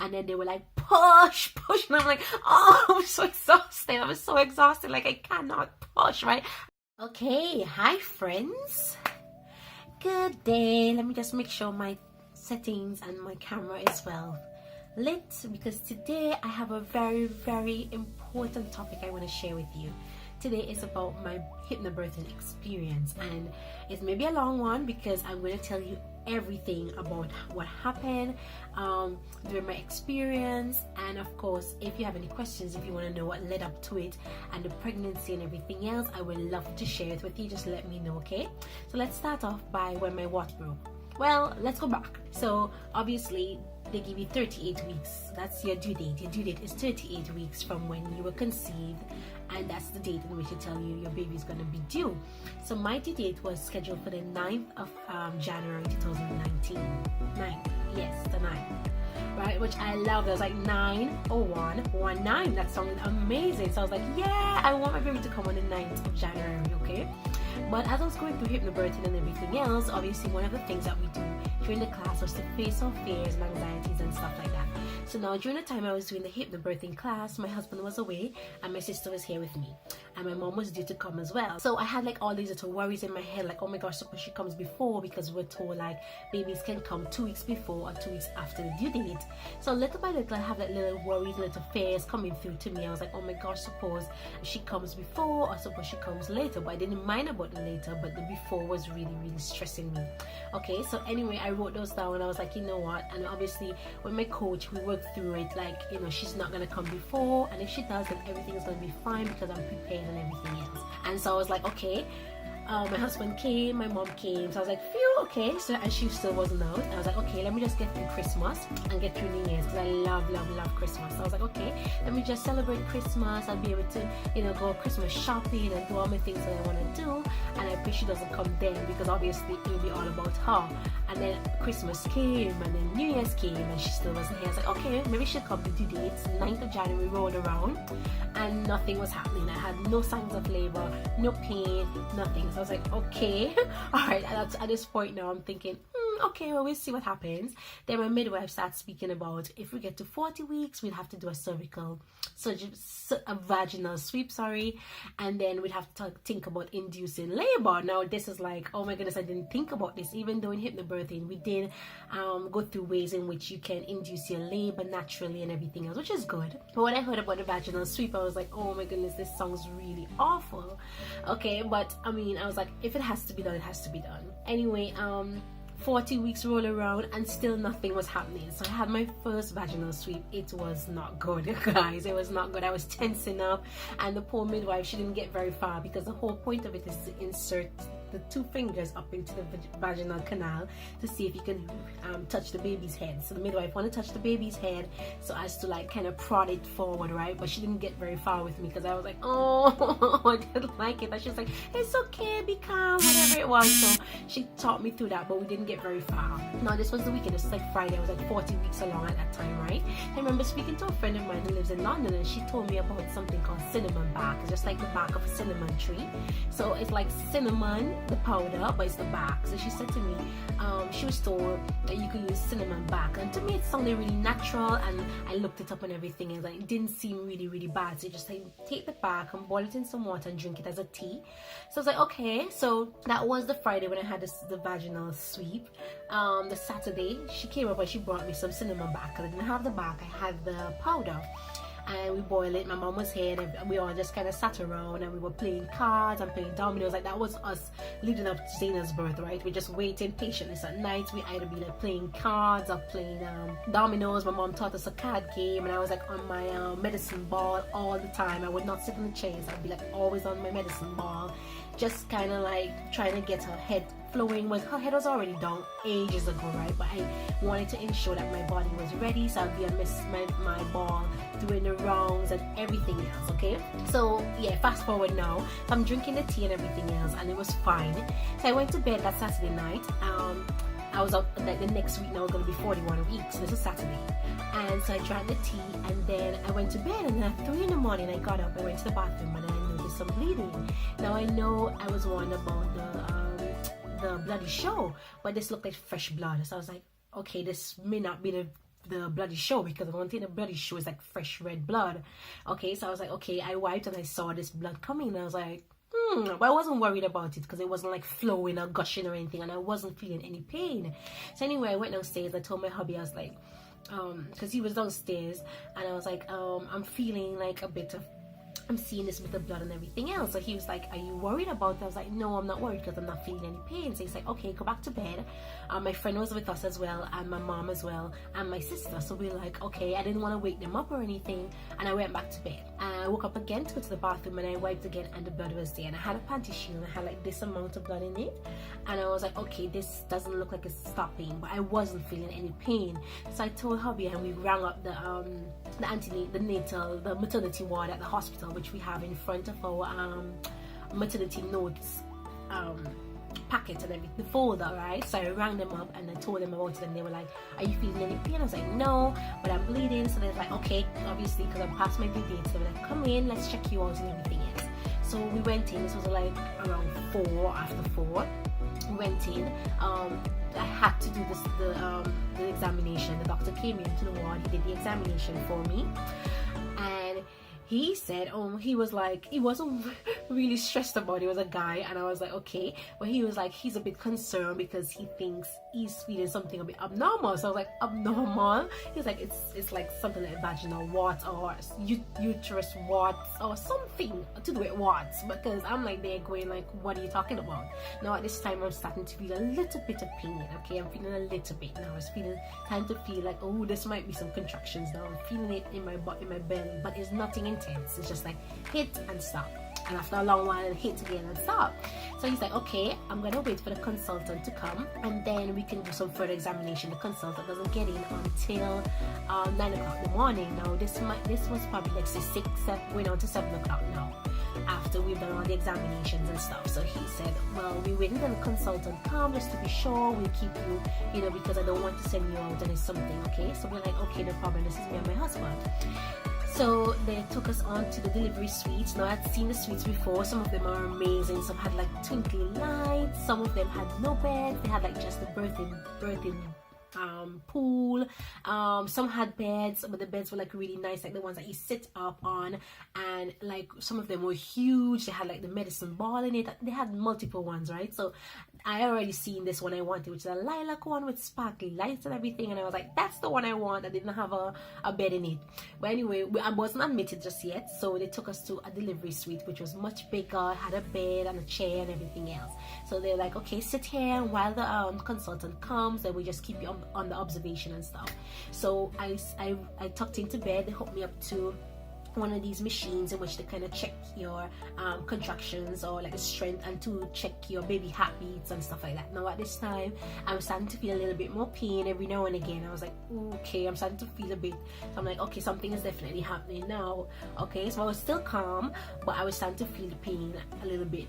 and then they were like, push, push, and I'm like, oh, I'm so exhausted. I was so exhausted, like I cannot push, right? Okay, hi friends. Good day. Let me just make sure my settings and my camera is well lit, because today I have a very important topic I want to share with you. Today is about my hypnobirthing experience, and it's maybe a long one because I'm going to tell you everything about what happened during my experience, and of course if you have any questions, if you want to know what led up to it and the pregnancy and everything else, I would love to share it with you. Just let me know, okay? So let's start off by when my what broke. Well, let's go back. So obviously they give you 38 weeks. That's your due date. Your due date is 38 weeks from when you were conceived, and that's the date in which they tell you your baby is going to be due. So my due date was scheduled for the 9th of January 2019. 9th, yes, the 9th. Right, which I loved. I was like 9/01/19. That sounded amazing. So I was like, yeah, I want my baby to come on the 9th of January, okay? But as I was going through hypnobirthing and everything else, obviously one of the things that we do during the class was to face our fears and anxieties and stuff like that. So now during the time I was doing the hypnobirthing class, my husband was away and my sister was here with me, and my mom was due to come as well. So I had like all these little worries in my head, like, oh my gosh, suppose she comes before, because we're told like babies can come 2 weeks before or 2 weeks after the due date. So little by little I have like little worries, little fears coming through to me. I was like, oh my gosh, suppose she comes before or suppose she comes later. But I didn't mind about the later, but the before was really stressing me. Okay, so anyway, I wrote those down and I was like, you know what, and obviously with my coach we worked through it, like, you know, she's not gonna come before, and if she does then everything is gonna be fine because I'm prepared and everything else. And so I was like, okay. My husband came, my mom came, so I was like, phew, okay. So, and she still wasn't out. I was like, okay, let me just get through Christmas and get through New Year's, because I love Christmas. So I was like, okay, let me just celebrate Christmas. I'll be able to, you know, go Christmas shopping and do all my things that I want to do. And I pray she doesn't come then, because obviously it will be all about her. And then Christmas came, and then New Year's came, and she still wasn't here. I was like, okay, maybe she'll come to due dates. 9th of January rolled around, and nothing was happening. I had no signs of labor, no pain, nothing. So I was like, okay, all right. At this point now, I'm thinking, okay, well, we'll see what happens. Then my midwife starts speaking about if we get to 40 weeks, we'll have to do a cervical surgery, a vaginal sweep, sorry, and then we'd have to think about inducing labor. Now this is like, oh my goodness, I didn't think about this. Even though in hypnobirthing we did go through ways in which you can induce your labor naturally and everything else, which is good. But when I heard about the vaginal sweep, I was like, oh my goodness, this sounds really awful. Okay, but I mean, I was like, if it has to be done, it has to be done. Anyway, 40 weeks roll around and still nothing was happening. So I had my first vaginal sweep. It was not good, guys. It was not good. I was tensing up, and the poor midwife, she didn't get very far, because the whole point of it is to insert the 2 fingers up into the vaginal canal to see if you can touch the baby's head. So the midwife wanted to touch the baby's head so as to like kind of prod it forward, right? But she didn't get very far with me, because I was like, oh, I didn't like it. And she was like, it's okay, be calm, whatever it was. So she taught me through that, but we didn't get very far. Now this was the weekend. This was like Friday. I was like 40 weeks along at that time, right? I remember speaking to a friend of mine who lives in London, and she told me about something called cinnamon bark. It's just like the bark of a cinnamon tree. So it's like cinnamon, the powder, but it's the bark. So she said to me, she was told that you could use cinnamon bark, and to me it sounded really natural, and I looked it up and everything, and like, it didn't seem really bad. So you just like take the bark and boil it in some water and drink it as a tea. So I was like, okay. So that was the Friday when I had the vaginal sweep. The Saturday she came up and she brought me some cinnamon bark, because I didn't have the bark, I had the powder. And we boiled it. My mom was here, and we all just kind of sat around and we were playing cards and playing dominoes. Like, that was us leading up to Zana's birth, right? We're just waiting patiently. So at night we either be like playing cards or playing dominoes. My mom taught us a card game, and I was like on my medicine ball all the time. I would not sit in the chairs. I'd be like always on my medicine ball, just kind of like trying to get her head flowing. Her head was already down ages ago, right? But I wanted to ensure that my body was ready, so I'd be on my ball doing the rounds and everything else. Okay, so yeah, fast forward now. So I'm drinking the tea and everything else, and it was fine. So I went to bed that Saturday night. I was up like the next week. Now we're going to be 41 weeks. This is Saturday, and so I drank the tea, and then I went to bed. And then at 3 in the morning, I got up. I went to the bathroom, and I noticed some bleeding. Now I know I was warned about the bloody show, but this looked like fresh blood. So I was like, okay, this may not be the the bloody show, because the one thing the bloody show is like fresh red blood. Okay, so I was like, okay, I wiped and I saw this blood coming, and I was like, but I wasn't worried about it because it wasn't like flowing or gushing or anything, and I wasn't feeling any pain. So anyway, I went downstairs. I told my hubby, I was like, because he was downstairs, and I was like, I'm feeling like a bit of, I'm seeing this with the blood and everything else. So he was like, are you worried about it? I was like, no, I'm not worried because I'm not feeling any pain. So he's like, okay, go back to bed. My friend was with us as well, and my mom as well, and my sister. So we were like, okay, I didn't want to wake them up or anything, and I went back to bed. I woke up again to go to the bathroom, and I wiped again, and the blood was there, and I had a panty shield, and I had like this amount of blood in it, and I was like, okay, this doesn't look like it's stopping, but I wasn't feeling any pain. So I told hubby, and we rang up the maternity ward at the hospital, which we have in front of our maternity notes packet and everything, the folder, right? So I rang them up and I told them about it, and they were like, are you feeling any pain? I was like, no, but I'm bleeding. So they're like, okay, obviously because I'm past my due date. So they're like, come in, let's check you out and everything else. So we went in. This was like around 4, after 4. We went in. I had to do the examination. The doctor came into the ward. He did the examination for me, and he said, he was like, he wasn't really stressed about it. He was a guy, and I was like, okay, but he was like, he's a bit concerned because he thinks he's feeling something a bit abnormal. So I was like, abnormal? He's like, it's like something like vaginal warts or uterus warts or something to do with warts, because I'm like, they're going like, what are you talking about? Now at this time I'm starting to feel a little bit of pain. Okay, I'm feeling a little bit now. I was time to feel like, oh, this might be some contractions now. I'm feeling it in my butt, in my belly, but it's nothing intense. It's just like hit and stop, and after a long while it hit again and stop. So he's like, okay, I'm gonna wait for the consultant to come, and then we can do some further examination. The consultant doesn't get in until 9 o'clock in the morning. Now this was probably like 6, 7, going on to 7 o'clock now, after we've done all the examinations and stuff. So he said, well, we waited until the consultant come just to be sure. We'll keep you, because I don't want to send you out and it's something. Okay, so we're like, okay, no problem, this is me and my husband. So they took us on to the delivery suites. Now I'd seen the suites before. Some of them are amazing. Some had like twinkly lights. Some of them had no beds. They had like just the birthing pool. Some had beds, but the beds were like really nice, like the ones that you sit up on, and like some of them were huge. They had like the medicine ball in it. They had multiple ones, right? So I already seen this one I wanted, which is a lilac one with sparkly lights and everything, and I was like, that's the one I want. I didn't have a bed in it, but anyway, I wasn't admitted just yet, so they took us to a delivery suite, which was much bigger, had a bed and a chair and everything else. So they're like, okay, sit here, and while the consultant comes, then we just keep you on the observation and stuff. So I tucked into bed. They hooked me up to one of these machines in which they kind of check your contractions or like the strength, and to check your baby heartbeats and stuff like that. Now at this time I'm starting to feel a little bit more pain every now and again. I was like, okay, I'm starting to feel a bit, so I'm like, okay, something is definitely happening now. Okay, so I was still calm, but I was starting to feel the pain a little bit,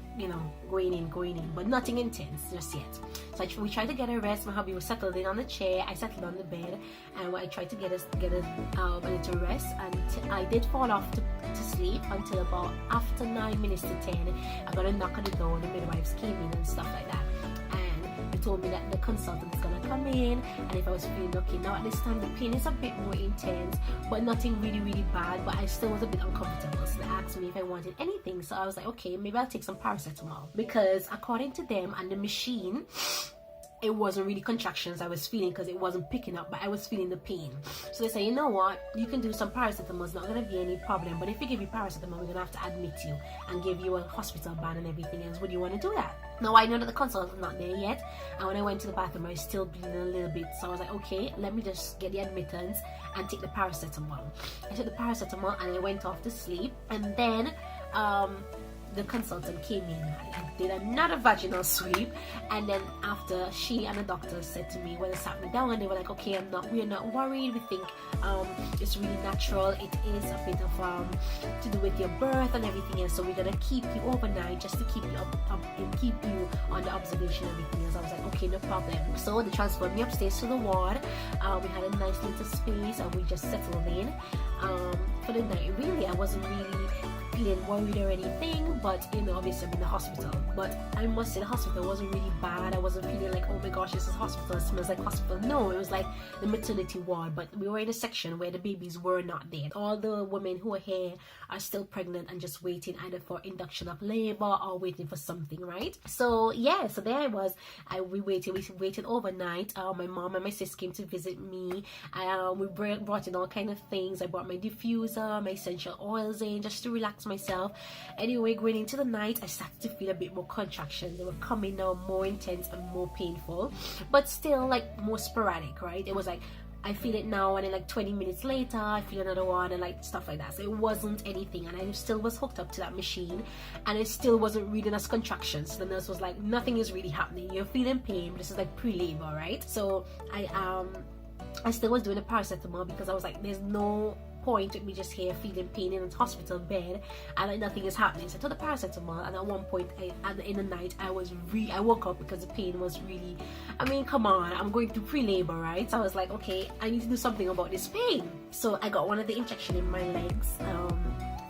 going in, but nothing intense just yet. So we tried to get a rest. My hubby was settled in on the chair, I settled on the bed, and I tried to get a little rest, and I did fall off to sleep until about after 9 minutes to 10. I got a knock on the door, the midwives came in and stuff like that, and they told me that the consultant is gonna come in, and if I was feeling okay. Now at this time the pain is a bit more intense, but nothing really bad, but I still was a bit uncomfortable. So they asked me if I wanted anything, so I was like, okay, maybe I'll take some paracetamol, because according to them and the machine, it wasn't really contractions I was feeling, because it wasn't picking up, but I was feeling the pain. So they say, you know what, you can do some paracetamol, it's not going to be any problem, but if we give you paracetamol, we're going to have to admit you and give you a hospital ban and everything else. Would you want to do that? Now I know that the consultant's not there yet, and when I went to the bathroom I was still bleeding a little bit, so I was like, okay, let me just get the admittance and take the paracetamol. I took the paracetamol and I went off to sleep, and then the consultant came in and did another vaginal sweep, and then after, she and the doctor said to me when they sat me down, and they were like, okay, we're not worried, we think it's really natural. It is a bit of to do with your birth and everything else. So we're gonna keep you overnight just to keep you up and keep you under observation and everything else. I was like, okay, no problem. So they transferred me upstairs to the ward. We had a nice little space and we just settled in for the night. Really, I wasn't really feeling worried or anything, but you know, obviously I'm in the hospital. But I must say the hospital wasn't really bad. I wasn't feeling like, oh my gosh, this is hospital, it smells like hospital. No, it was like the maternity ward, but we were in a section where the babies were not dead. All the women who are here are still pregnant and just waiting either for induction of labor or waiting for something, right? So yeah, so there I was. We waited overnight. My mom and my sis came to visit me. We brought in all kind of things. I brought my diffuser, my essential oils in just to relax myself. Anyway, going into the night, I started to feel a bit more contractions. They were coming now, more intense and more painful, but still like more sporadic, right? It was like I feel it now, and then like 20 minutes later I feel another one, and like stuff like that. So it wasn't anything, and I still was hooked up to that machine, and it still wasn't reading as contractions. So the nurse was like, nothing is really happening, you're feeling pain, but this is like pre-labor, right? So I still was doing the paracetamol because I was like, there's no point with me just here feeling pain in a hospital bed and like nothing is happening. So I took the paracetamol, and at one point in the night I woke up because the pain was really, I mean, come on, I'm going through pre-labor, right? So I was like, okay, I need to do something about this pain. So I got one of the injection in my legs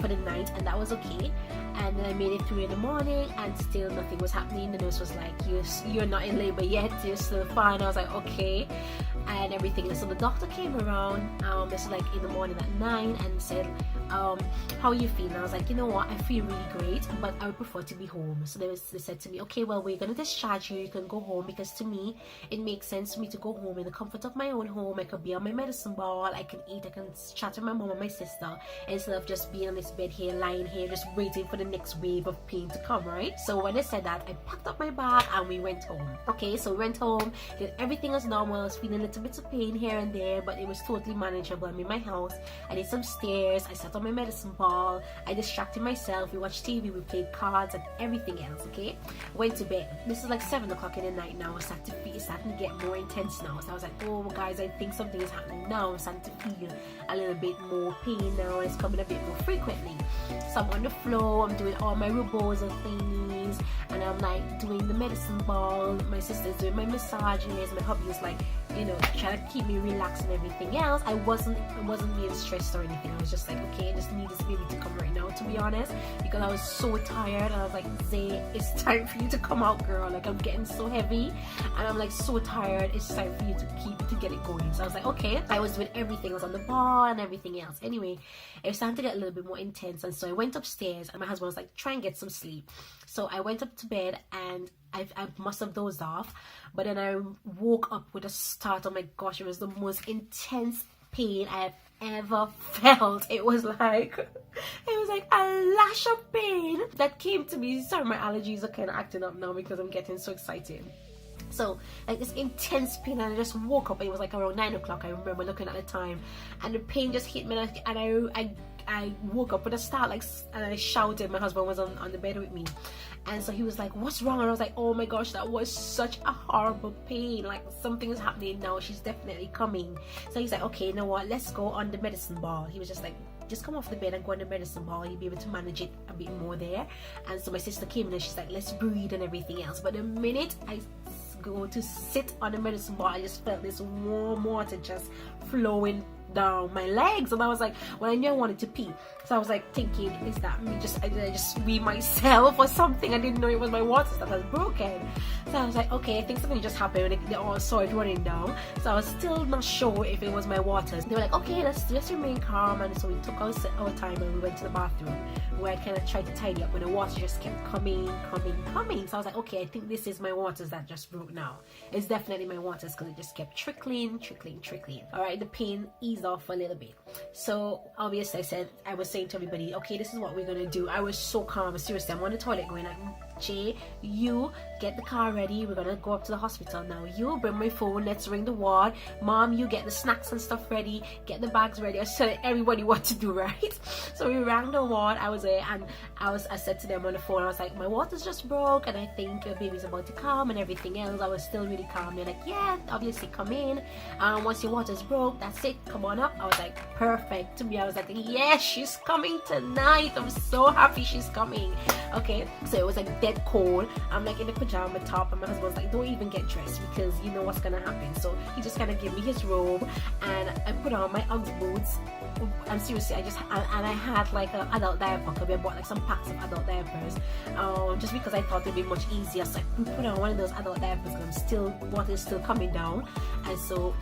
for the night, and that was okay. And then I made it through in the morning and still nothing was happening. The nurse was like, you're not in labor yet, you're still fine. I was like, okay, and everything. So the doctor came around, this was like in the morning at 9, and said, how are you feeling? I was like, you know what, I feel really great, but I would prefer to be home. So they said to me, okay, well, we're gonna discharge you, you can go home, because to me it makes sense for me to go home in the comfort of my own home. I could be on my medicine ball, I can eat, I can chat with my mom and my sister, instead of just being on this bed here, lying here, just waiting for the next wave of pain to come, right? So when they said that, I packed up my bag and we went home. Okay, so we went home, did everything as normal. I was feeling a little bit of pain here and there, but it was totally manageable. I'm in my house, I did some stairs, I sat on my medicine ball, I distracted myself, we watched TV, we played cards and everything else. Okay, went to bed. This is like 7 o'clock in the night now. It's starting to get more intense now. So I was like, oh guys, I think something is happening now. I'm starting to feel a little bit more pain now. It's coming a bit more frequently. So I'm on the floor, I'm doing all my rebozo thingies, and I'm like doing the medicine ball. My sister's doing my massages, my hubby is like, you know, trying to keep me relaxed and everything else. I wasn't being stressed or anything. I was just like, okay, I just need this baby to come right now, to be honest, because I was so tired. And I was like, Zay, it's time for you to come out, girl. Like, I'm getting so heavy and I'm like so tired. It's time for you to get it going. So I was like, okay. I was doing everything. I was on the ball and everything else. Anyway, it was starting to get a little bit more intense, and so I went upstairs, and my husband was like, try and get some sleep. So I went up to bed, and I must have dozed off, but then I woke up with a start. Oh my gosh, it was the most intense pain I have ever felt. It was like a lash of pain that came to me. Sorry, my allergies are kind of acting up now because I'm getting so excited. So like this intense pain, and I just woke up. It was like around 9 o'clock. I remember looking at the time, and the pain just hit me, and I woke up with a start, like, and I shouted. My husband was on the bed with me, and so he was like, what's wrong? And I was like, oh my gosh, that was such a horrible pain. Like, something is happening now. She's definitely coming. So he's like, okay, you know what, let's go on the medicine ball. He was just like, just come off the bed and go on the medicine ball. You'll be able to manage it a bit more there. And so my sister came in and she's like, let's breathe and everything else. But the minute I go to sit on the medicine ball, I just felt this warm water just flowing down my legs, and I was like, well, I knew I wanted to pee, so I was like thinking, is that me? Did I just wee myself or something? I didn't know it was my waters that was broken. So I was like, okay, I think something just happened when they all saw it running down. So I was still not sure if it was my waters. They were like, okay, let's remain calm. And so we took our time and we went to the bathroom, where I kind of tried to tidy up, but the water just kept coming. So I was like, okay, I think this is my waters that just broke now. It's definitely my waters, because it just kept trickling. All right, the pain eased off a little bit. So obviously I was saying to everybody, okay, this is what we're gonna do. I was so calm. Seriously, I'm on the toilet going like, Jay, you get the car ready, we're gonna go up to the hospital now. You bring my phone, let's ring the ward. Mom, you get the snacks and stuff ready, get the bags ready. I was telling everybody what to do, right? So we rang the ward. I was there, and I said to them on the phone, I was like, my water's just broke and I think your baby's about to come and everything else. I was still really calm. They're like, yeah, obviously come in. Once your water's broke, that's it, come on up. I was like, perfect. To me, I was like, yes, she's coming tonight. I'm so happy she's coming. Okay, so it was like dead cold. I'm like in the pajama top, and my husband was like, don't even get dressed because you know what's gonna happen. So he just kind of gave me his robe, and I put on my Uggs boots. And seriously, I had like an adult diaper, because we bought like some packs of adult diapers, just because I thought it'd be much easier. So I put on one of those adult diapers because water is still coming down, and so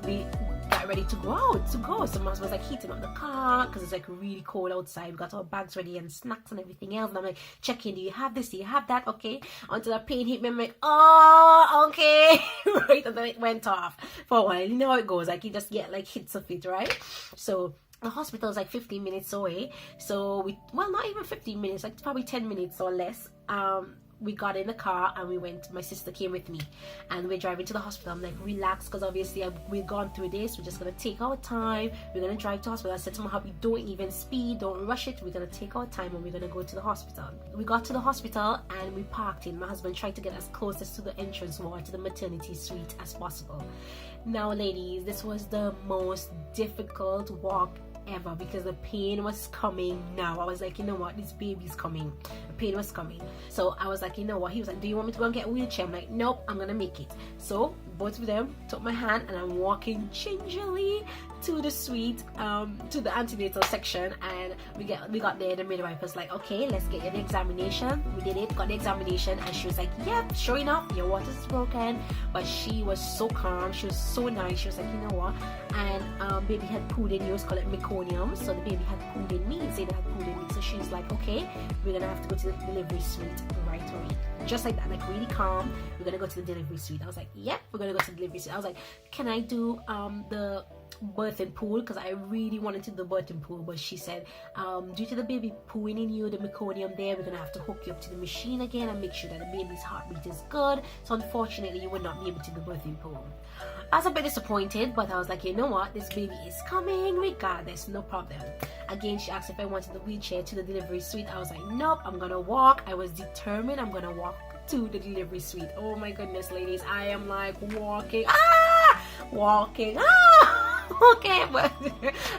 we got ready to go out So my husband was like heating up the car because it's like really cold outside. We got our bags ready and snacks and everything else, and I'm like checking, do you have this, do you have that? Okay, until the pain hit me, I'm like, oh, okay. Right, and then it went off for a while. You know how it goes, like you just get like hits of it, right? So the hospital is like 15 minutes away, so not even 15 minutes, like probably 10 minutes or less. We got in the car and we went. My sister came with me, and we're driving to the hospital. I'm like, relax, because obviously we've gone through this. We're just gonna take our time. We're gonna drive to the hospital. I said to my hubby, don't even speed, don't rush it. We're gonna take our time and we're gonna go to the hospital. We got to the hospital and we parked in. My husband tried to get as close as to the entrance ward, to the maternity suite as possible. Now, ladies, this was the most difficult walk ever because the pain was coming. Now I was like, you know what, this baby's coming. The pain was coming. So I was like, you know what, he was like, do you want me to go and get a wheelchair? I'm like, nope, I'm gonna make it. So both of them took my hand and I'm walking gingerly to the suite, to the antenatal section, and we got there. The midwife was like, okay, let's get you the examination. We did it, got the examination, and she was like, yep, sure enough, your water's broken. But she was so calm, she was so nice. She was like, you know what, and baby had pooed in you, it's called meconium, so the baby had pooed in me, Zayda had pooed in me. So she's like, okay, we're gonna have to go to the delivery suite right away. Just like that, like really calm. We're gonna go to the delivery suite. I was like, yep, we're gonna go to the delivery suite. I was like, can I do the birthing pool, because I really wanted to do the birthing pool, but she said due to the baby pooing in you, the meconium there, we're gonna have to hook you up to the machine again and make sure that the baby's heartbeat is good. So unfortunately, you will not be able to do the birthing pool. I was a bit disappointed, but I was like, you know what, this baby is coming regardless, no problem. Again, she asked if I wanted the wheelchair to the delivery suite. I was like, nope, I'm gonna walk. I was determined I'm gonna walk to the delivery suite. Oh my goodness, ladies, I am like walking, okay, but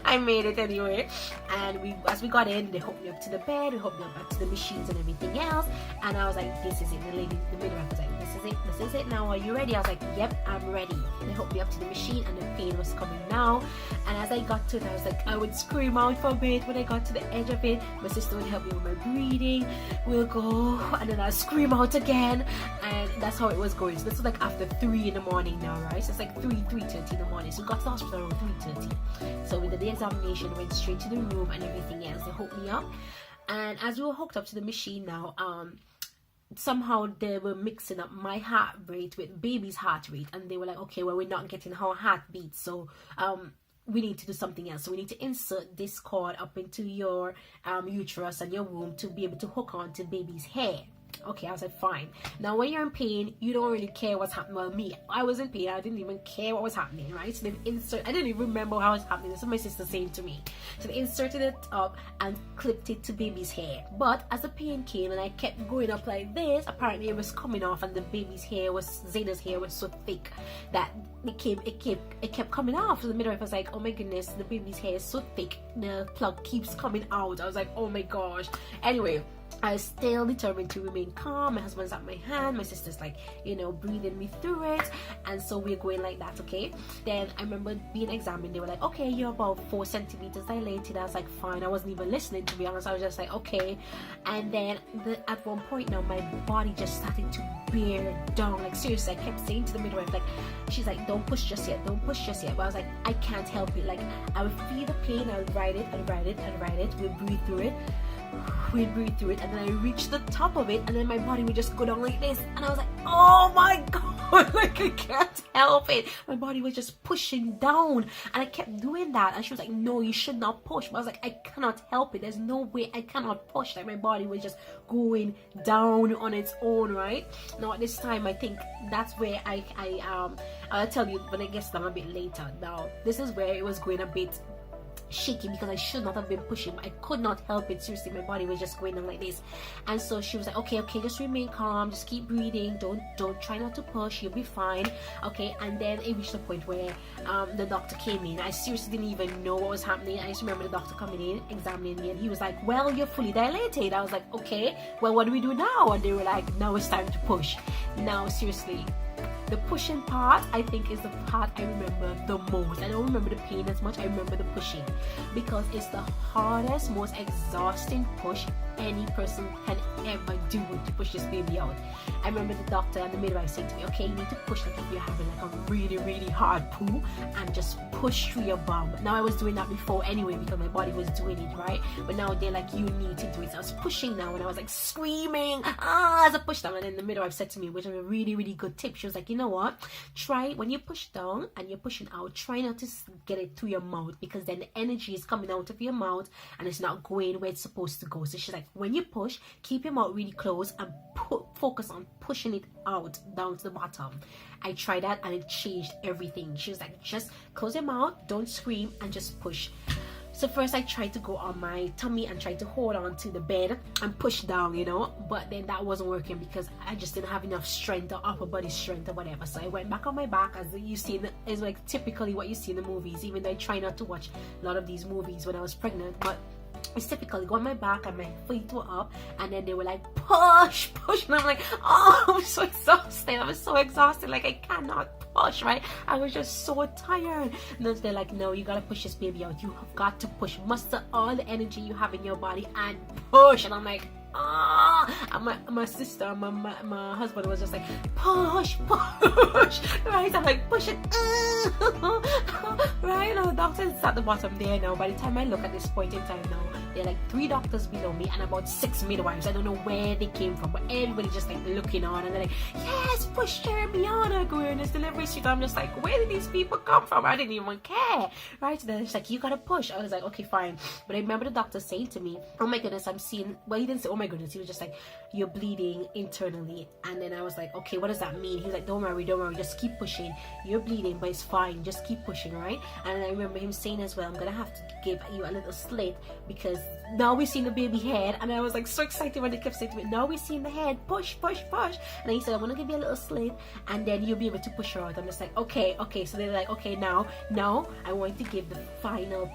I made it anyway. And as we got in, they hooked me up to the bed, they hooked me up to the machines and everything else, and I was like, this is it. The midwife was like, this is it now, are you ready? I was like, yep, I'm ready. They hooked me up to the machine and the pain was coming now, and as I got to it, I was like, I would scream out for a bit. When I got to the edge of it, my sister would help me with my breathing. We'll go, and then I'll scream out again, and that's how it was going. So this was like after 3 in the morning now, right? So it's like 3:30 in the morning. So we got to the hospital around 3:30. So we did the examination, went straight to the room and everything else. They hooked me up, and as we were hooked up to the machine now, somehow they were mixing up my heart rate with baby's heart rate, and they were like, okay, well, we're not getting her heartbeat, so we need to do something else. So we need to insert this cord up into your uterus and your womb to be able to hook on to baby's hair. Okay, I was like, fine. Now when you're in pain, you don't really care what's happening. Well, me, I was in pain, I didn't even care what was happening, right? So I didn't even remember how it was happening. This is my sister saying to me. So they inserted it up and clipped it to baby's hair. But as the pain came and I kept going up like this, apparently it was coming off, and the baby's hair Zayda's hair was so thick that it kept coming off. So the midwife was like, oh my goodness, the baby's hair is so thick, the plug keeps coming out. I was like, oh my gosh. Anyway, I was still determined to remain calm. My husband's at my hand, my sister's like, you know, breathing me through it, and so we're going like that. Okay, then I remember being examined. They were like, okay, you're about 4 centimeters dilated. I was like, fine. I wasn't even listening, to be honest. I was just like, okay. And then at one point now, my body just started to bear down. Like seriously, I kept saying to the midwife, like, she's like, don't push just yet, don't push just yet. But I was like, I can't help it. Like I would feel the pain, I would ride it and ride it and ride it. We'd breathe through it, and then I reached the top of it, and then my body would just go down like this, and I was like, oh my god. like I can't help it. My body was just pushing down, and I kept doing that. And she was like, no, you should not push. But I was like, I cannot help it. There's no way I cannot push. Like my body was just going down on its own, right? Now at this time, I think that's where I'll tell you when it gets down a bit later. Now this is where it was going a bit shaky because I should not have been pushing, but I could not help it. Seriously, my body was just going on like this. And so she was like, okay, just remain calm, just keep breathing, don't try not to push, you'll be fine. Okay. And then it reached a point where the doctor came in. I seriously didn't even know what was happening. I just remember the doctor coming in, examining me, and he was like, well, you're fully dilated. I was like, okay, well, what do we do now? And they were like, now it's time to push. Now seriously, the pushing part, I think, is the part I remember the most. I don't remember the pain as much. I remember the pushing because it's the hardest, most exhausting push any person can ever do to push this baby out. I remember the doctor and the midwife saying to me, okay, you need to push like if you're having like a really, really hard poo, and just push through your bum. Now I was doing that before anyway because my body was doing it, right? But now they're like, you need to do it. So I was pushing now, and I was like screaming as I pushed down. And then the midwife said to me, which was a really, really good tip, she was like, you know what, try when you push down and you're pushing out, try not to get it through your mouth, because then the energy is coming out of your mouth and it's not going where it's supposed to go. So she's like, when you push, keep your mouth really closed and focus on pushing it out down to the bottom. I tried that and it changed everything. She was like, just close your mouth, don't scream, and just push. So first I tried to go on my tummy and try to hold on to the bed and push down, you know, but then that wasn't working because I just didn't have enough strength or upper body strength or whatever. So I went back on my back, as you see, is like typically what you see in the movies, even though I try not to watch a lot of these movies when I was pregnant, but it's typically go on my back and my feet were up, and then they were like, push, and I'm like, oh, I'm so exhausted. I was so exhausted, like I cannot push, right? I was just so tired. And then they're like, no, you gotta push this baby out. You have got to push, muster all the energy you have in your body and push. And I'm like, and my sister, my husband was just like, push, right? I'm like, push it, right? Now the doctor's at the bottom there now. By the time I look at this point in time now, there are like 3 doctors below me and about 6 midwives. I don't know where they came from, but everybody just like looking on, and they're like, yes, push Jeremy on, we're in this delivery suite. I'm just like, where did these people come from? I didn't even care, right? So they're just like, you gotta push. I was like, okay, fine. But I remember the doctor saying to me, oh my goodness, I'm seeing, well, he didn't say oh my goodness, he was just like, you're bleeding internally. And then I was like, okay, what does that mean? He was like, don't worry, just keep pushing. You're bleeding, but it's fine, just keep pushing, right? And I remember him saying as well, I'm gonna have to give you a little slit because now we're seeing the baby head. And I was like so excited when they kept saying to me, now we're seeing the head, push. And then he said, I want to give you a little slit and then you'll be able to push her out. I'm just like, okay. So they're like, okay, now I want to give the final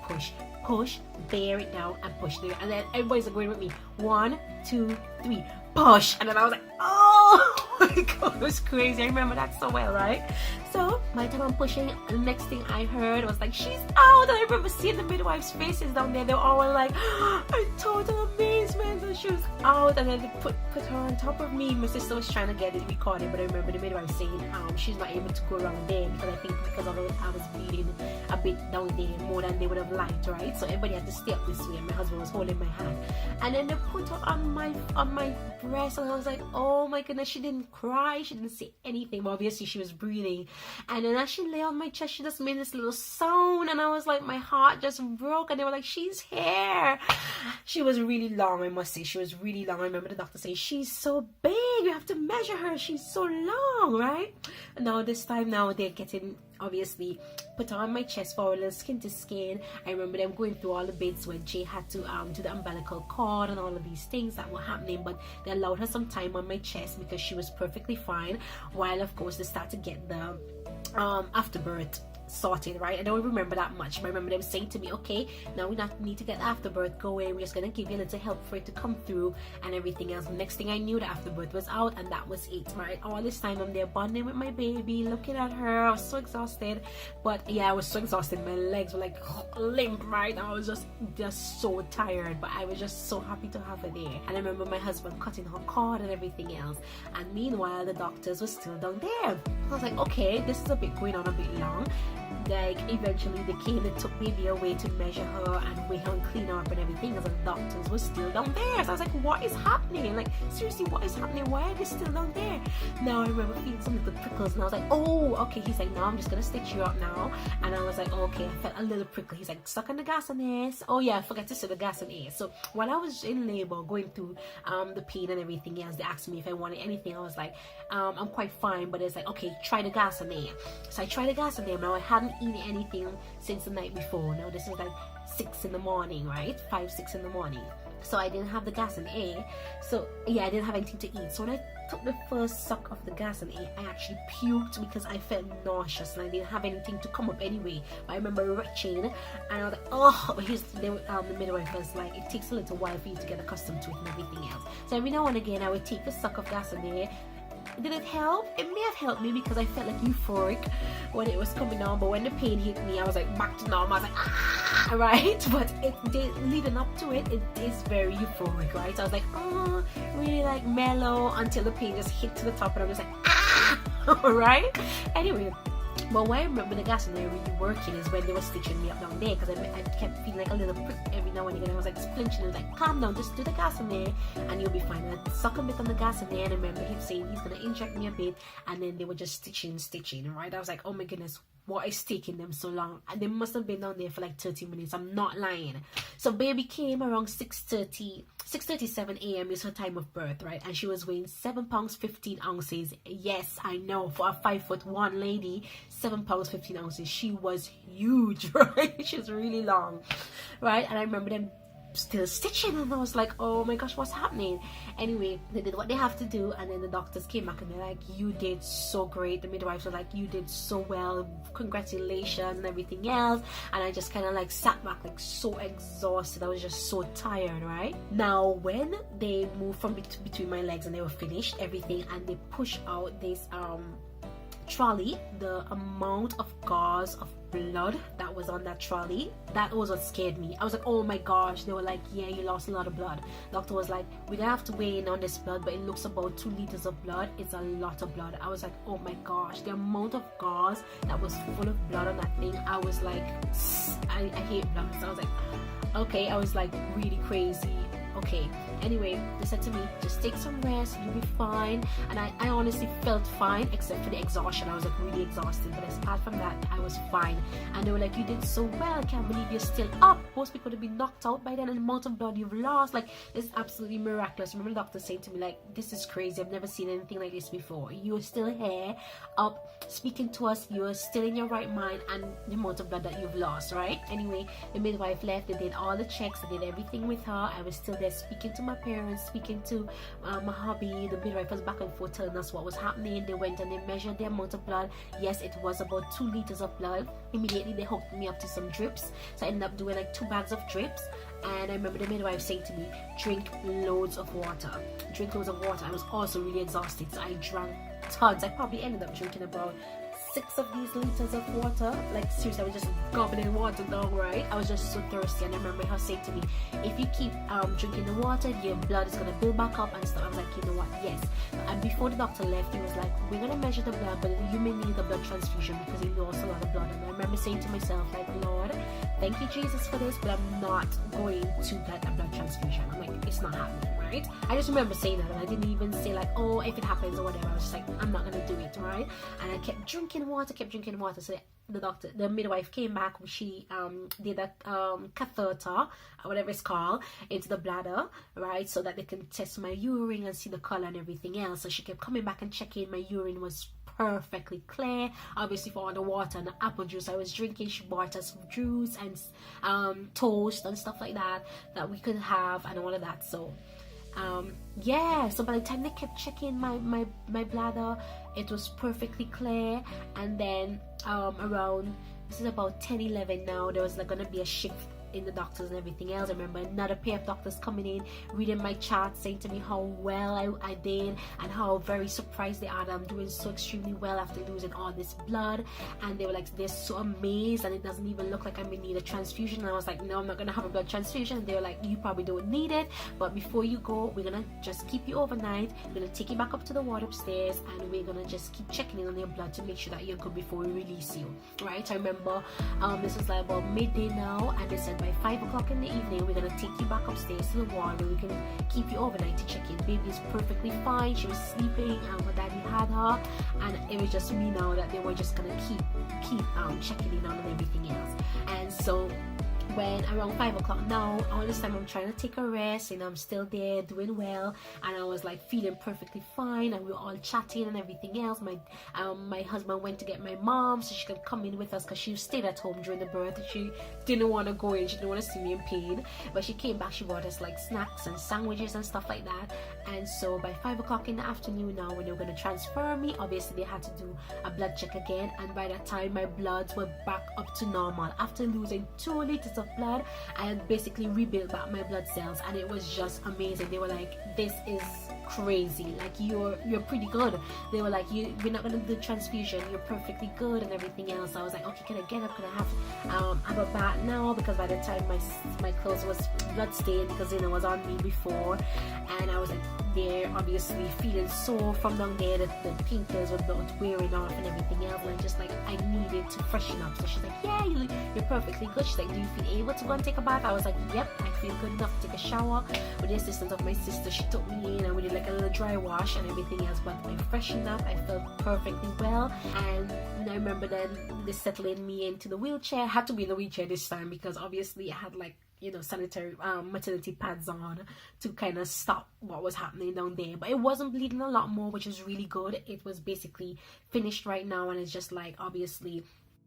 push, bear it down and push there. And then everybody's agreeing with me, 1, 2, 3, push. And then I was like, oh my god, it was crazy. I remember that so well, right? So by the time I'm pushing, the next thing I heard was like, she's out. And I remember seeing the midwives' faces down there. They were all like, in total amazement that she was out. And then they put her on top of me. My sister was trying to get it recorded, but I remember the midwife saying she's not able to go around there because I think because I was bleeding a bit down there more than they would have liked, right? So everybody had to stay up this way, and my husband was holding my hand. And then they put her on my breast, and I was like, oh my goodness, she didn't cry, she didn't say anything, but obviously she was breathing. And then as she lay on my chest, she just made this little sound, and I was like, my heart just broke. And they were like, she's here. She was really long, I must say. She was really long. I remember the doctor saying, she's so big, you have to measure her, she's so long, right? And now this time now they're getting, obviously, put on my chest for a little skin to skin. I remember them going through all the bits when Jay had to do the umbilical cord and all of these things that were happening, but they allowed her some time on my chest because she was perfectly fine, while of course they start to get the afterbirth sorted, right? I don't remember that much, but I remember them saying to me, okay, now we not need to get afterbirth going, we're just gonna give you a little help for it to come through and everything else. Next thing I knew, the afterbirth was out, and that was it, right? All this time I'm there bonding with my baby, looking at her. I was so exhausted, but yeah, I was so exhausted. My legs were like limp, right? I was just so tired, but I was just so happy to have her there. And I remember my husband cutting her cord and everything else, and meanwhile the doctors were still down there. I was like, okay, this is a bit going on a bit long. like eventually they came and took baby away to measure her and weigh her and clean her up and everything, because the doctors were still down there. So I was like, what is happening? Like, seriously, what is happening? Why are they still down there? Now I remember feeling some little prickles and I was like, oh, okay. He's like, no, I'm just gonna stitch you up now. And I was like, oh, okay. I felt a little prickle. He's like, suck on the gas on this. Oh yeah, I forgot to say the gas on air. So while I was in labor going through the pain and everything else, they asked me if I wanted anything. I was like, I'm quite fine, but it's like, okay, try the gas on air. So I tried the gas on air. Now I hadn't eaten anything since the night before. Now this is like 6 in the morning, right? 5, 6 in the morning. So I didn't have the gas and air. So yeah, I didn't have anything to eat. So when I took the first suck of the gas and air, I actually puked because I felt nauseous and I didn't have anything to come up anyway. But I remember retching and I was like, oh, but the midwife was like, it takes a little while for you to get accustomed to it and everything else. So every now and again I would take the suck of gas and air. Did it help? It may have helped me because I felt like euphoric when it was coming on, but when the pain hit me, I was like back to normal. I was like, ah, right? But leading up to it, it is very euphoric, right? So I was like, oh, really like mellow until the pain just hit to the top and I'm just like, ah, right? Anyway. But what I remember the gas and air really working is when they were stitching me up down there, because I kept feeling like a little prick every now and again. I was like flinching. I was like, calm down, just do the gas and air and you'll be fine. And I'd suck a bit on the gas and air, and I remember him saying he's gonna inject me a bit, and then they were just stitching, right? I was like, oh my goodness, what is taking them so long? And they must have been down there for like 30 minutes. I'm not lying. So baby came around 6:37 a.m. is her time of birth, right? And she was weighing 7 pounds 15 ounces. Yes, I know, for a 5'1" lady, 7 pounds 15 ounces. She was huge, right? She was really long, right? And I remember them still stitching and I was like, oh my gosh, what's happening? Anyway, they did what they have to do, and then the doctors came back and they're like, you did so great. The midwives were like, you did so well, congratulations and everything else. And I just kind of like sat back like so exhausted. I was just so tired, right? Now when they moved from between my legs and they were finished everything and they pushed out this trolley, the amount of gauze of blood that was on that trolley, that was what scared me. I was like, oh my gosh. They were like, yeah, you lost a lot of blood. Doctor was like, we're gonna have to weigh in on this blood, but it looks about 2 liters of blood. It's a lot of blood. I was like, oh my gosh, the amount of gauze that was full of blood on that thing. I was like, I hate blood. So I was like, okay. I was like really crazy. Okay, anyway, they said to me, just take some rest, you'll be fine. And I honestly felt fine, except for the exhaustion. I was like really exhausted, but apart from that, I was fine. And they were like, you did so well, I can't believe you're still up. Most people would have been knocked out by then, and the amount of blood you've lost, like, it's absolutely miraculous. Remember the doctor saying to me, like, this is crazy, I've never seen anything like this before. You're still here, up, speaking to us, you're still in your right mind, and the amount of blood that you've lost, right? Anyway, the midwife left, they did all the checks, they did everything with her. I was still there speaking to my parents, speaking to my hubby. The midwife was back and forth telling us what was happening. They went and they measured the amount of blood. Yes, it was about 2 liters of blood. Immediately they hooked me up to some drips, so I ended up doing like 2 bags of drips. And I remember the midwife saying to me, drink loads of water. Drink loads of water. I was also really exhausted, so I drank tons. I probably ended up drinking about 6 of these liters of water. Like seriously, I was just gobbling water down, right? I was just so thirsty. And I remember her saying to me, if you keep drinking the water, your blood is gonna build back up and stuff. I was like, you know what, yes. And before the doctor left, he was like, we're gonna measure the blood, but you may need a blood transfusion because you lost a lot of blood. And I remember saying to myself, like, Lord, thank you Jesus for this, but I'm not going to get a blood transfusion. I'm like, it's not happening, right? I just remember saying that, and I didn't even say like, oh, if it happens or whatever. I was just like, I'm not gonna do it, right? And I kept drinking water. So the midwife came back. She did a catheter, or whatever it's called, into the bladder, right, so that they can test my urine and see the color and everything else. So she kept coming back and checking. My urine was perfectly clear, obviously, for all the water and the apple juice I was drinking. She bought us juice and toast and stuff like that we could have, and all of that. So yeah, so by the time they kept checking my bladder, it was perfectly clear. And then around, this is about 10-11 now, there was like gonna be a shift in the doctors and everything else. I remember another pair of doctors coming in, reading my chart, saying to me how well I did and how very surprised they are that I'm doing so extremely well after losing all this blood. And they were like, they're so amazed, and it doesn't even look like I'm gonna need a transfusion. And I was like, no, I'm not gonna have a blood transfusion. They were like, you probably don't need it, but before you go, we're gonna just keep you overnight. We're gonna take you back up to the ward upstairs, and we're gonna just keep checking in on your blood to make sure that you're good before we release you. Right? I remember this was like about midday now, and they said by 5 o'clock in the evening we're gonna take you back upstairs to the ward and we can keep you overnight to check in. Baby is perfectly fine. She was sleeping, and my daddy had her, and it was just me now that they were just gonna keep checking in on everything else. And so when around 5 o'clock now, all this time I'm trying to take a rest, I'm still there doing well, and I was like feeling perfectly fine, and we were all chatting and everything else. My husband went to get my mom so she could come in with us, because she stayed at home during the birth. She didn't want to go in, she didn't want to see me in pain, but she came back. She brought us like snacks and sandwiches and stuff like that. And so by 5 o'clock in the afternoon now, when they were going to transfer me, obviously they had to do a blood check again, and by that time my bloods were back up to normal. After losing 2 liters of blood, I had basically rebuilt back my blood cells, and it was just amazing. They were like, this is crazy, like you're pretty good. They were like, we're not gonna do transfusion, you're perfectly good and everything else. I was like, okay, can I get up, can I have a bath now, because by the time my clothes was blood stained because it was on me before. And I was like, they're obviously feeling sore from down there, the painkillers were not wearing off and everything else, and just like I needed to freshen up. So she's like, yeah, you're perfectly good. She's like, do you feel able to go and take a bath? I was like, yep, I feel good enough to take a shower. With the assistance of my sister, she took me in and we did like a little dry wash and everything else, but I freshened up, I felt perfectly well. And I remember then they settling me into the wheelchair. I had to be in the wheelchair this time because obviously I had like, sanitary maternity pads on to kind of stop what was happening down there, but it wasn't bleeding a lot more, which is really good. It was basically finished right now, and it's just like, obviously,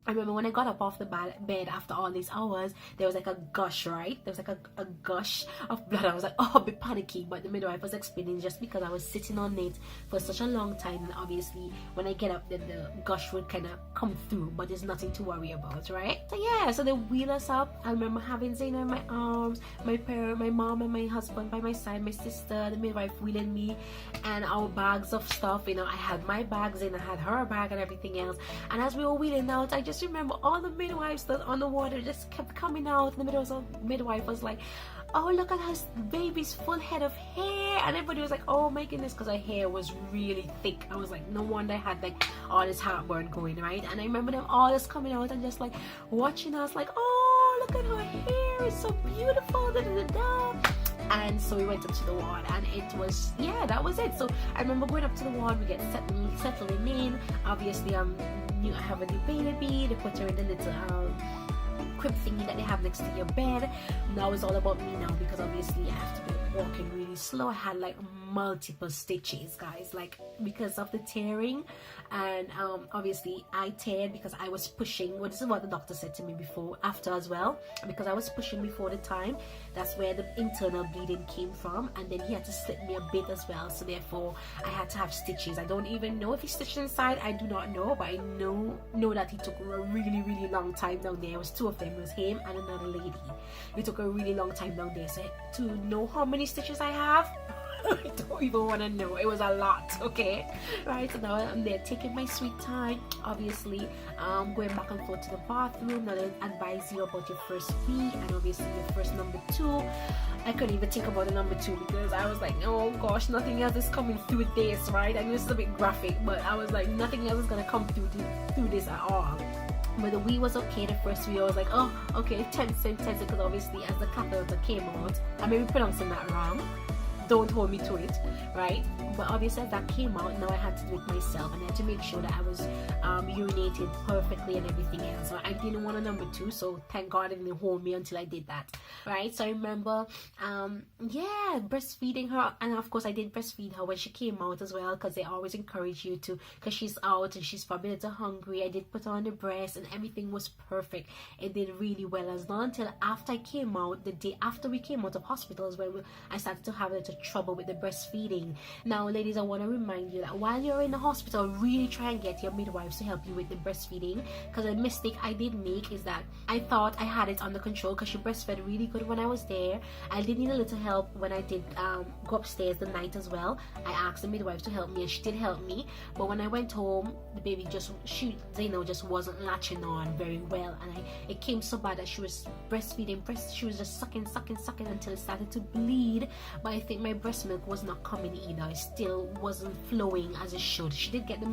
I remember when I got up off the bed after all these hours, there was like a gush, right? There was like a gush of blood. I was like, oh, a bit panicky, but the midwife was explaining just because I was sitting on it for such a long time, and obviously when I get up, then the gush would kind of come through, but there's nothing to worry about, right? So yeah, so they wheel us up. I remember having Zayna in my arms, my parent, my mom and my husband by my side, my sister, the midwife wheeling me, and our bags of stuff. I had my bags and I had her bag and everything else. And as we were wheeling out, I just remember all the midwives that on the water just kept coming out. The midwife was like, oh, look at her baby's full head of hair, and everybody was like, oh my goodness, because her hair was really thick. I was like, no wonder I had like all this heartburn going, right? And I remember them all just coming out and just like watching us like, oh, look at her hair, it's so beautiful, da, da, da, da. And so we went up to the ward, and it was, yeah, that was it. So I remember going up to the ward, we get settling in. Obviously I have a new baby. They put her in the little crib thingy that they have next to your bed. Now it's all about me now, because obviously I have to be walking really slow. I had like multiple stitches, guys, like because of the tearing. And obviously I teared because I was pushing. Well, this is what the doctor said to me after as well, because I was pushing before the time. That's where the internal bleeding came from, and then he had to slip me a bit as well, so therefore I had to have stitches. I don't even know if he stitched inside, I do not know, but I know that he took a really, really long time down there. It was 2 of them, it was him and another lady. It took a really long time down there. So to know how many stitches I have, I don't even want to know. It was a lot, okay? Right, so now I'm there taking my sweet time, obviously going back and forth to the bathroom. Now they advise you about your first week and obviously your first number 2. I couldn't even think about the number 2 because I was like, oh gosh, nothing else is coming through this, right? I know this is a bit graphic, but I was like, nothing else is gonna come through this at all. But the wee was okay. The first wee I was like, oh, okay, tense, because obviously as the catheter came out, I may be pronouncing that wrong, don't hold me to it, right? But obviously as that came out, now I had to do it myself, and I had to make sure that I was urinated perfectly and everything else. So I didn't want a number 2, so thank God it didn't hold me until I did that, right? So I remember breastfeeding her, and of course I did breastfeed her when she came out as well, because they always encourage you to, because she's out and she's probably a little hungry. I did put her on the breast and everything was perfect. It did really well. As not until after I came out, the day after we came out of hospital is when I started to have a little trouble with the breastfeeding. Now, ladies, I want to remind you that while you're in the hospital, really try and get your midwives to help you with the breastfeeding, because a mistake I did make is that I thought I had it under control because she breastfed really good when I was there. I did need a little help when I did go upstairs the night as well. I asked the midwife to help me and she did help me, but when I went home, the baby just wasn't latching on very well, and it came so bad that she was breastfeeding, she was just sucking until it started to bleed. But I think my breast milk was not coming either. It still wasn't flowing as it should. She did get the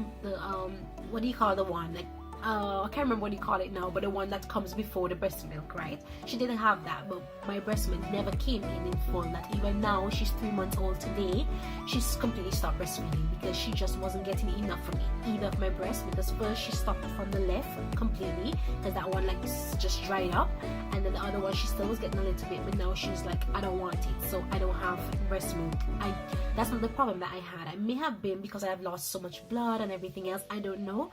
what do you call the one, like I can't remember what you call it now, but the one that comes before the breast milk, right? She didn't have that, but my breast milk never came in full. That even now, she's 3 months old today, she's completely stopped breastfeeding because she just wasn't getting enough from either of my breasts. Because first she stopped from the left completely because that one like just dried up, and then the other one she still was getting a little bit, but now she's like, I don't want it, so I don't have breast milk. That's not the problem that I had. It may have been because I have lost so much blood and everything else, I don't know.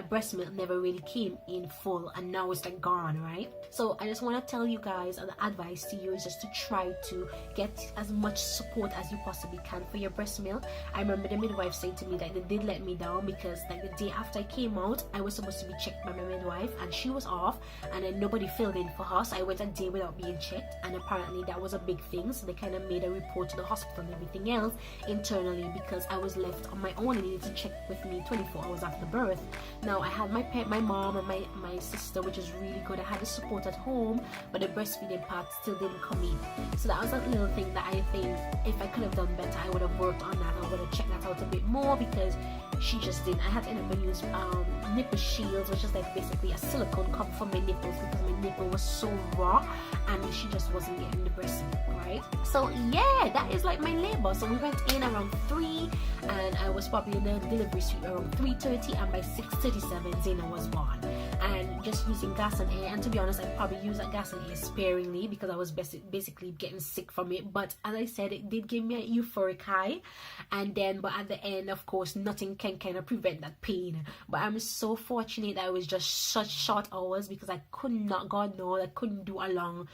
Breast milk never really came in full, and now it's like gone, right? So I just want to tell you guys, and the advice to you is just to try to get as much support as you possibly can for your breast milk. I remember the midwife saying to me that they did let me down because like the day after I came out, I was supposed to be checked by my midwife and she was off, and then nobody filled in for her, so I went a day without being checked, and apparently that was a big thing. So they kind of made a report to the hospital and everything else internally because I was left on my own and needed to check with me 24 hours after birth. Now I had my mom and my sister, which is really good. I had the support at home, but the breastfeeding part still didn't come in. So that was a little thing that I think if I could have done better, I would have worked on that. I would have checked that out a bit more because she just didn't. I had to end up use nipple shields, which is like basically a silicone cup for my nipples because my nipple was so raw and she just wasn't getting the breast milk, right? So yeah, that is like my labor. So we went in around 3 and I was probably in the delivery suite around 3:30, and by 6:37 Zena was born. And just using gas and air, and to be honest, I probably used that gas and air sparingly because I was basically getting sick from it. But as I said, it did give me a euphoric high, and then but at the end, of course, nothing can kind of prevent that pain. But I'm so fortunate that it was just such short hours because I could not, God knows, I couldn't do a long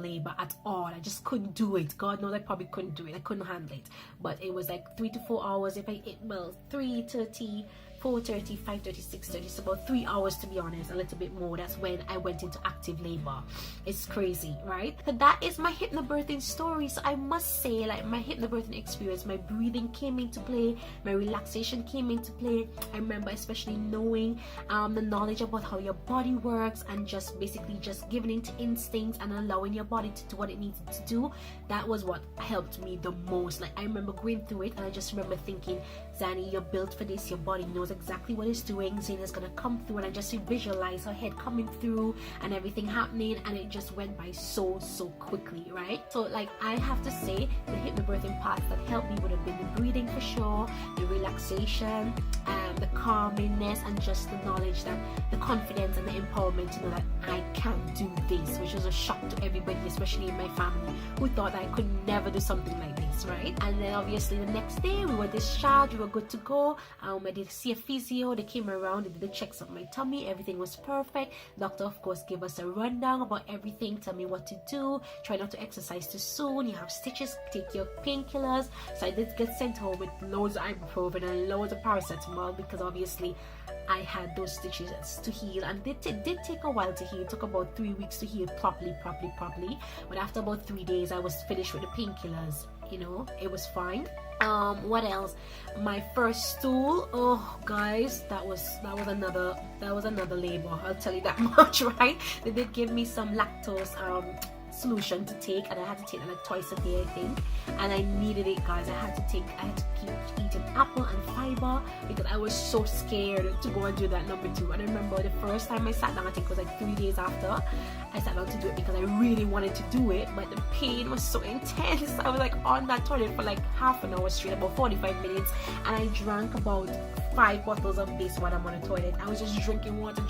labor at all. I just couldn't do it. God knows I probably couldn't do it. I couldn't handle it. But it was like 3 to 4 hours. 3:30, 4:30, 5:30, 6:30, so about 3 hours to be honest, a little bit more. That's when I went into active labor. It's crazy, right? But that is my hypnobirthing story. So I must say, like, my hypnobirthing experience, my breathing came into play, my relaxation came into play. I remember especially knowing the knowledge about how your body works and just basically just giving into instincts and allowing your body to do what it needs to do. That was what helped me the most. Like, I remember going through it and I just remember thinking, Zanny, you're built for this. Your body knows exactly what it's doing. Zena's gonna come through, and I just visualize her head coming through and everything happening, and it just went by so quickly, right? So like, I have to say the hypnobirthing parts that helped me would have been the breathing for sure, the relaxation, the calmness, and just the knowledge that the confidence and the empowerment to know that I can do this, which was a shock to everybody, especially in my family, who thought I could never do something like this, right? And then obviously the next day we were discharged, we were good to go. I did see a physio. They came around, they did the checks of my tummy, everything was perfect. Doctor of course gave us a rundown about everything, tell me what to do, try not to exercise too soon, you have stitches, take your painkillers. So I did get sent home with loads of ibuprofen and loads of paracetamol because obviously I had those stitches to heal, and they did take a while to heal. It took about 3 weeks to heal properly, but after about 3 days I was finished with the painkillers. You know, it was fine. What else? My first stool, oh guys, that was another labor, I'll tell you that much, right? They did give me some lactose solution to take, and I had to take it like twice a day, I think, and I needed it, guys. I had to keep eating apple and fiber because I was so scared to go and do that number 2. And I remember the first time I sat down, I think it was like 3 days after I sat down to do it because I really wanted to do it, but the pain was so intense. I was like on that toilet for like half an hour straight, about 45 minutes, and I drank about 5 bottles of this while I'm on the toilet. I was just drinking water,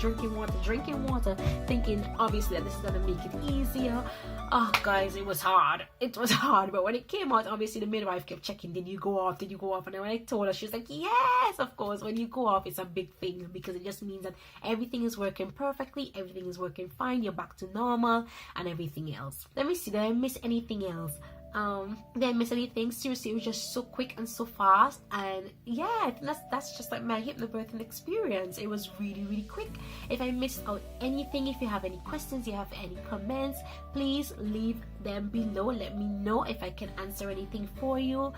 thinking obviously that this is gonna make it easier. Oh guys, it was hard, but when it came out, obviously the midwife kept checking, did you go off, and then when I told her, she was like, yes, of course. When you go off, it's a big thing because it just means that everything is working perfectly, everything is working fine, you're back to normal and everything else. Let me see, did I miss anything else? Did I miss anything? Seriously, it was just so quick and so fast. And yeah, I think that's just like my hypnobirthing experience. It was really, really quick. If I missed out anything, if you have any questions, you have any comments, please leave them below. Let me know if I can answer anything for you.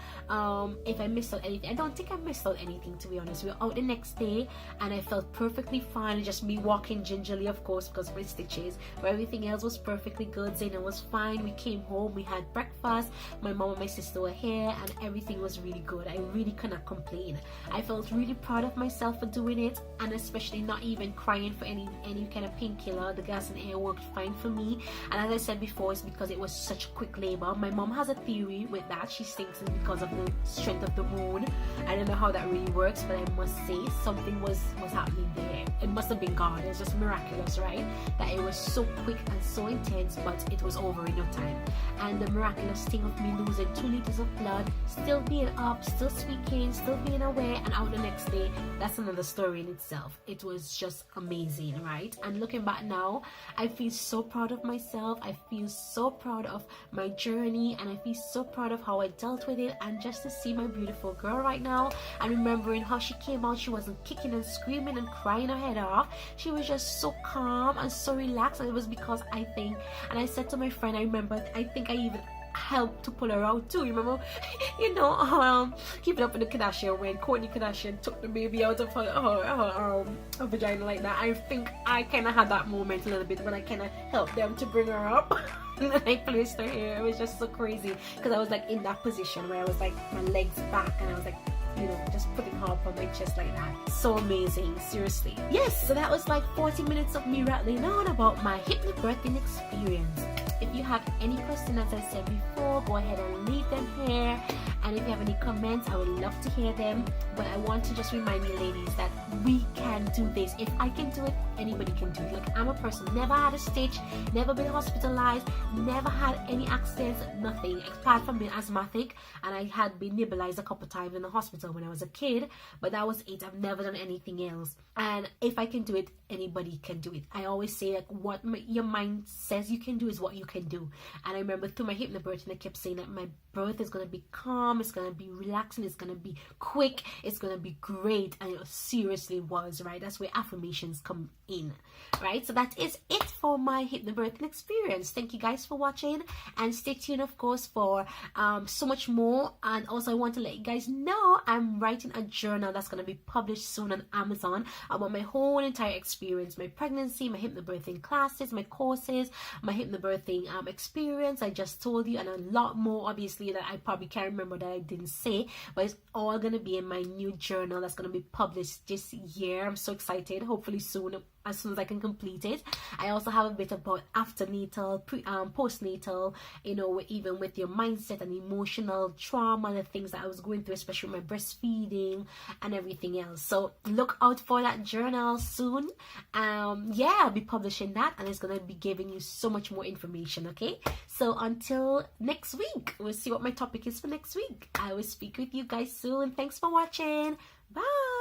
If I missed out anything, I don't think I missed out anything, to be honest. We were out the next day and I felt perfectly fine. Just me walking gingerly, of course, because of my stitches, but everything else was perfectly good. Zaina was fine. We came home, we had breakfast, my mom and my sister were here, and everything was really good. I really cannot complain. I felt really proud of myself for doing it, and especially not even crying for any kind of painkiller. The gas and air worked fine for me, and as I said before, it's because it was such a quick labor. My mom has a theory with that. She thinks it's because of the strength of the moon. I don't know how that really works, but I must say something was happening there. It must have been God. It was just miraculous, right? That it was so quick and so intense, but it was over in no time. And the miraculous thing of me losing 2 liters of blood, still being up, still speaking, still being aware, and out the next day, that's another story in itself. It was just amazing, right? And looking back now, I feel so proud of myself. I feel so proud of my journey, and I feel so proud of how I dealt with it. And just to see my beautiful girl right now, and remembering how she came out, she wasn't kicking and screaming and crying her head off. She was just so calm and so relaxed, and it was because I think, and I said to my friend, I remember, I think I even helped to pull her out too. You remember, keeping up with the Kardashian, when Kourtney Kardashian took the baby out of her vagina like that. I think I kind of had that moment a little bit when I kind of helped them to bring her up. And then I placed her here. It was just so crazy because I was like in that position where I was like my legs back, and I was like, just putting her up on my chest like that. So amazing, seriously. Yes, so that was like 40 minutes of me rattling on about my hypnobirthing experience. If you have any questions, as I said before, go ahead and leave them here. And if you have any comments, I would love to hear them. But I want to just remind you, ladies, that we can do this. If I can do it, anybody can do it. Like, I'm a person, never had a stitch, never been hospitalized, never had any accidents, nothing, apart from being asthmatic. And I had been nebulized a couple times in the hospital when I was a kid, but that was it. I've never done anything else. And if I can do it, anybody can do it. I always say, like, what your mind says you can do is what you can do. And I remember through my hypnobirthing, I kept saying that my birth is going to be calm, it's going to be relaxing, it's going to be quick, it's going to be great. And it seriously was, right? That's where affirmations come in, right? So that is it for my hypnobirthing experience. Thank you guys for watching, and stay tuned, of course, for so much more. And also, I want to let you guys know I'm writing a journal that's going to be published soon on Amazon about my whole entire experience, my pregnancy, my hypnobirthing classes, my courses, my hypnobirthing experience I just told you, and a lot more, obviously, that I probably can't remember that I didn't say, but it's all going to be in my new journal that's going to be published this year. I'm so excited. Hopefully soon, as soon as I can complete it. I also have a bit about afternatal, postnatal, even with your mindset and emotional trauma, the things that I was going through, especially with my breastfeeding and everything else. So look out for that journal soon. I'll be publishing that, and it's gonna be giving you so much more information. Okay, so until next week, we'll see what my topic is for next week. I will speak with you guys soon. Thanks for watching. Bye.